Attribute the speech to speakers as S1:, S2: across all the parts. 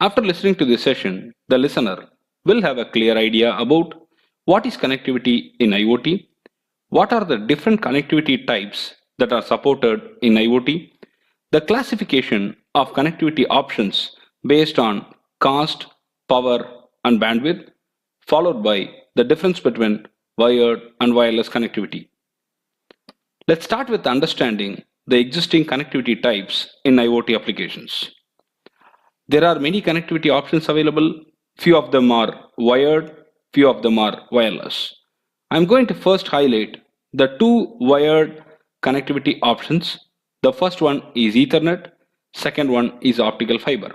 S1: After listening to this session, the listener will have a clear idea about what is connectivity in IoT, what are the different connectivity types that are supported in IoT, the classification of connectivity options based on cost, power, and bandwidth, followed by the difference between wired and wireless connectivity. Let's start with understanding the existing connectivity types in IoT applications. There are many connectivity options available. Few of them are wired, few of them are wireless. I'm going to first highlight the two wired connectivity options. The first one is Ethernet, second one is optical fiber.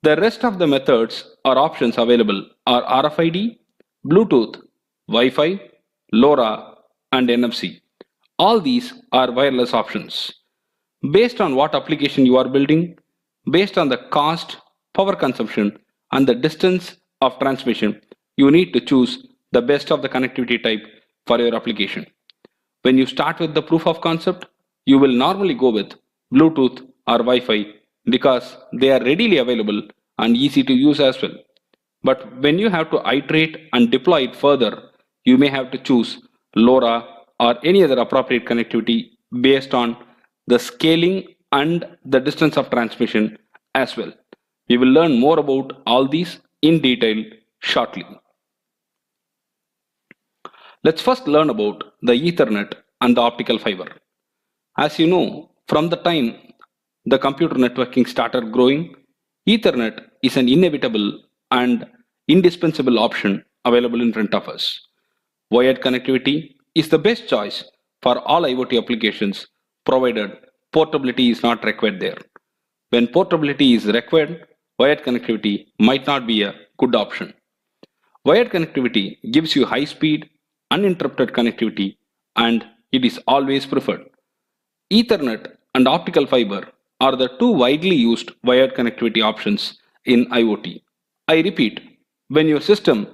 S1: The rest of the methods or options available are RFID, Bluetooth, Wi-Fi, LoRa, and NFC. All these are wireless options. Based on what application you are building, based on the cost, power consumption, and the distance of transmission, you need to choose the best of the connectivity type for your application. When you start with the proof of concept, you will normally go with Bluetooth or Wi-Fi because they are readily available and easy to use as well. But when you have to iterate and deploy it further, you may have to choose LoRa or any other appropriate connectivity based on the scaling and the distance of transmission as well. We will learn more about all these in detail shortly. Let's first learn about the Ethernet and the optical fiber. As you know, from the time the computer networking started growing, Ethernet is an inevitable and indispensable option available in front of us. Wired connectivity is the best choice for all IoT applications provided portability is not required there. When portability is required, wired connectivity might not be a good option. Wired connectivity gives you high speed, uninterrupted connectivity, and it is always preferred. Ethernet and optical fiber are the two widely used wired connectivity options in IoT. I repeat, when your system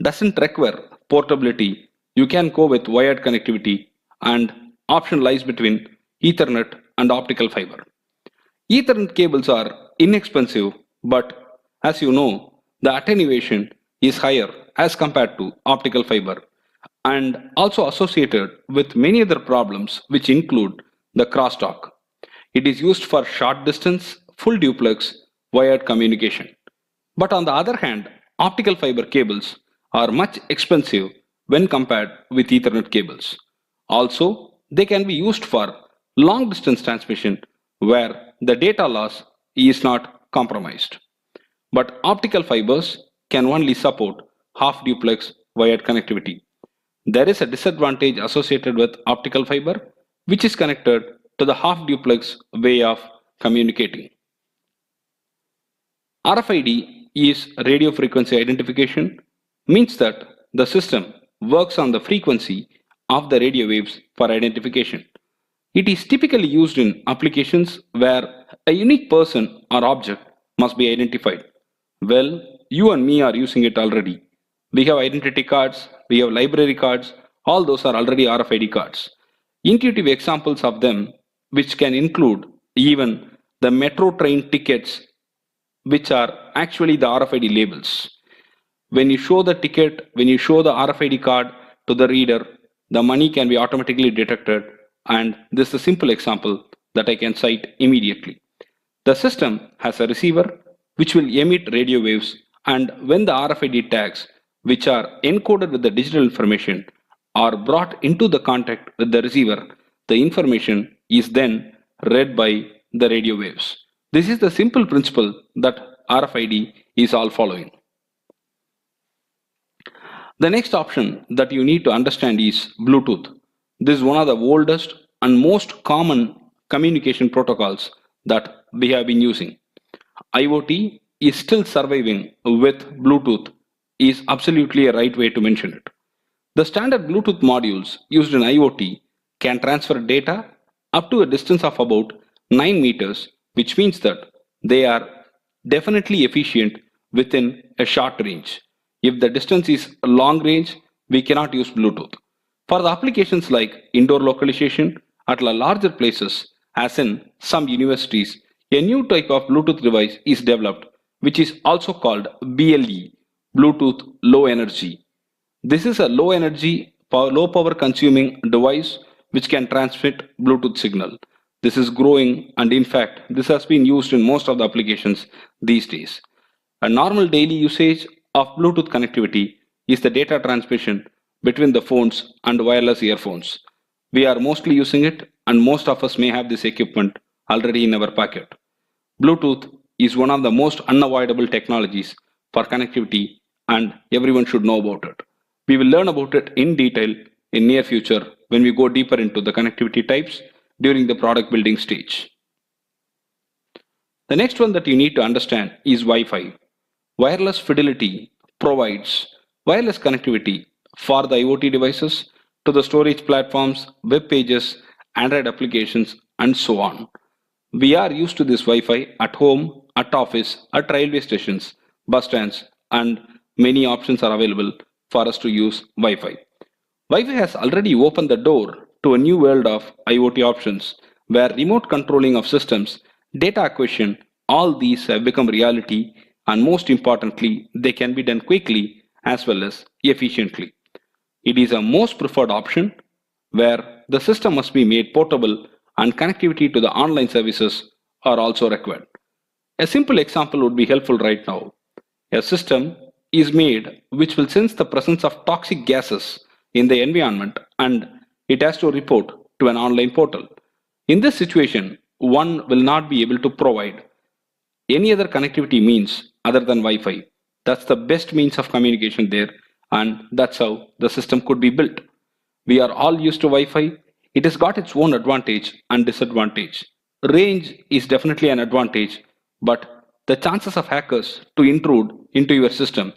S1: doesn't require portability, you can go with wired connectivity, and option lies between Ethernet and optical fiber. Ethernet cables are inexpensive, but as you know, the attenuation is higher as compared to optical fiber and also associated with many other problems which include the crosstalk. It is used for short distance, full duplex, wired communication. But on the other hand, optical fiber cables are much expensive when compared with Ethernet cables. Also, they can be used for long distance transmission where the data loss is not compromised. But optical fibers can only support half duplex wired connectivity. There is a disadvantage associated with optical fiber, which is connected to the half duplex way of communicating. RFID is radio frequency identification, means that the system works on the frequency of the radio waves for identification. It is typically used in applications where a unique person or object must be identified. Well, you and me are using it already. We have identity cards, we have library cards, all those are already RFID cards. Intuitive examples of them, which can include even the metro train tickets, which are actually the RFID labels. When you show the ticket, when you show the RFID card to the reader, the money can be automatically detected, and this is a simple example that I can cite immediately. The system has a receiver which will emit radio waves, and when the RFID tags, which are encoded with the digital information, are brought into the contact with the receiver, the information is then read by the radio waves. This is the simple principle that RFID is all following. The next option that you need to understand is Bluetooth. This is one of the oldest and most common communication protocols that we have been using. IoT is still surviving with Bluetooth is absolutely a right way to mention it. The standard Bluetooth modules used in IoT can transfer data up to a distance of about 9 meters, which means that they are definitely efficient within a short range. If the distance is long range, we cannot use Bluetooth. For the applications like indoor localization at larger places, as in some universities, a new type of Bluetooth device is developed which is also called BLE, Bluetooth Low Energy. This is a low energy, low power consuming device which can transmit Bluetooth signal. This is growing, and in fact, this has been used in most of the applications these days. A normal daily usage of Bluetooth connectivity is the data transmission between the phones and wireless earphones. We are mostly using it, and most of us may have this equipment already in our pocket. Bluetooth is one of the most unavoidable technologies for connectivity, and everyone should know about it. We will learn about it in detail in near future when we go deeper into the connectivity types during the product building stage. The next one that you need to understand is Wi-Fi. Wireless fidelity provides wireless connectivity for the IoT devices to the storage platforms, web pages, Android applications, and so on. We are used to this Wi-Fi at home, at office, at railway stations, bus stands, and many options are available for us to use Wi-Fi. Wi-Fi has already opened the door to a new world of IoT options where remote controlling of systems, data acquisition, all these have become reality, and most importantly, they can be done quickly as well as efficiently. It is a most preferred option where the system must be made portable and connectivity to the online services are also required. A simple example would be helpful right now. A system is made which will sense the presence of toxic gases in the environment, and it has to report to an online portal. In this situation, one will not be able to provide any other connectivity means other than Wi-Fi. That's the best means of communication there, and that's how the system could be built. We are all used to Wi-Fi. It has got its own advantage and disadvantage. Range is definitely an advantage, but the chances of hackers to intrude into your system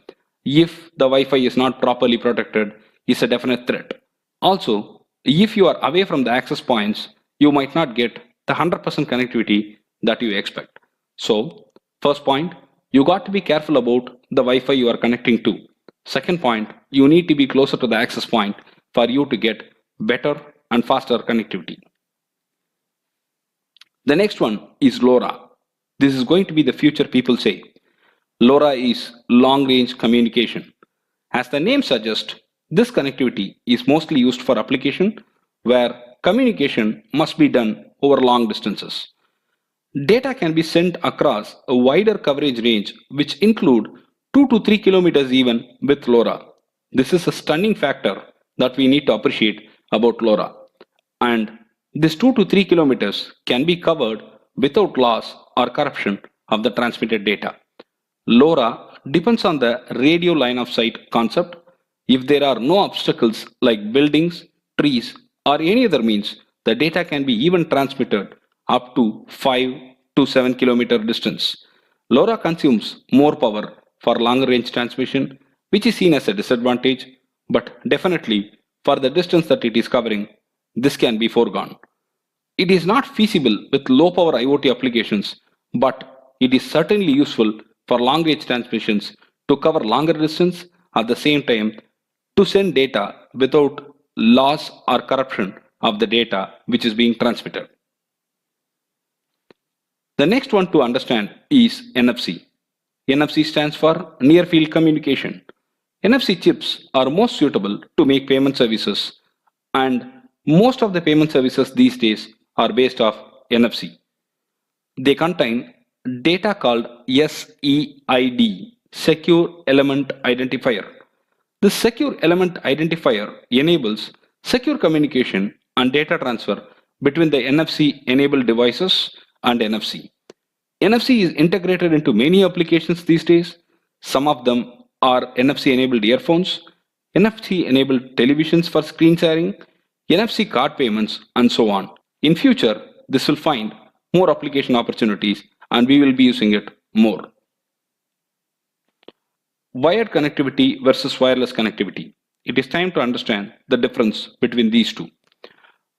S1: if the Wi-Fi is not properly protected is a definite threat. Also, if you are away from the access points, you might not get the 100% connectivity that you expect. So, first point, you got to be careful about the Wi-Fi you are connecting to. Second point, you need to be closer to the access point for you to get better and faster connectivity. The next one is LoRa. This is going to be the future, people say. LoRa is long range communication. As the name suggests, this connectivity is mostly used for application where communication must be done over long distances. Data can be sent across a wider coverage range which include 2 to 3 kilometers even with LoRa. This is a stunning factor that we need to appreciate about LoRa. And this 2 to 3 kilometers can be covered without loss or corruption of the transmitted data. LoRa depends on the radio line of sight concept. If there are no obstacles like buildings, trees, or any other means, the data can be even transmitted up to 5 to 7 kilometer distance. LoRa consumes more power for long range transmission, which is seen as a disadvantage, but definitely for the distance that it is covering, this can be foregone. It is not feasible with low power IoT applications, but it is certainly useful for long range transmissions to cover longer distance at the same time to send data without loss or corruption of the data which is being transmitted. The next one to understand is NFC. NFC stands for Near Field Communication. NFC chips are most suitable to make payment services, and most of the payment services these days are based off NFC. They contain data called SEID, Secure Element Identifier. This Secure Element Identifier enables secure communication and data transfer between the NFC enabled devices and NFC. NFC is integrated into many applications these days. Some of them are NFC enabled earphones, NFC enabled televisions for screen sharing, NFC card payments, and so on. In future, this will find more application opportunities and we will be using it more. Wired connectivity versus wireless connectivity. It is time to understand the difference between these two.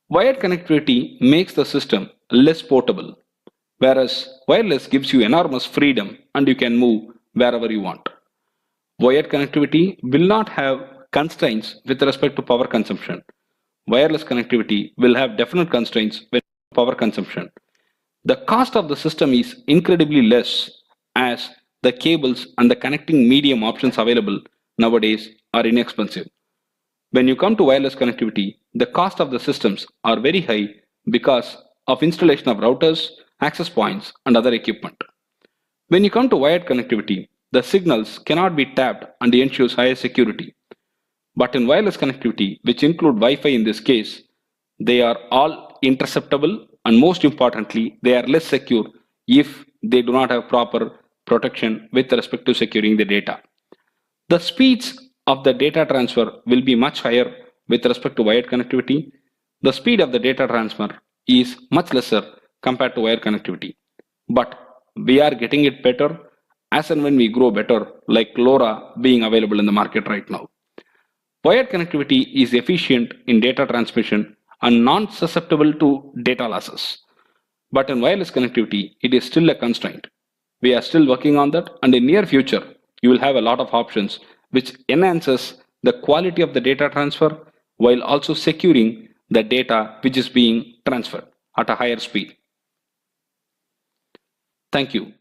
S1: Wired connectivity makes the system less portable, whereas wireless gives you enormous freedom and you can move wherever you want. Wired connectivity will not have constraints with respect to power consumption. Wireless connectivity will have definite constraints with power consumption. The cost of the system is incredibly less as the cables and the connecting medium options available nowadays are inexpensive. When you come to wireless connectivity, the cost of the systems are very high because of installation of routers, access points, and other equipment. When you come to wired connectivity, the signals cannot be tapped and ensures higher security. But in wireless connectivity, which include Wi-Fi in this case, they are all interceptable and most importantly, they are less secure if they do not have proper protection with respect to securing the data. The speeds of the data transfer will be much higher with respect to wired connectivity. The speed of the data transfer is much lesser compared to wired connectivity. But we are getting it better as and when we grow better, like LoRa being available in the market right now. Wired connectivity is efficient in data transmission and non-susceptible to data losses. But in wireless connectivity, it is still a constraint. We are still working on that, and in near future, you will have a lot of options which enhances the quality of the data transfer while also securing the data which is being transferred at a higher speed. Thank you.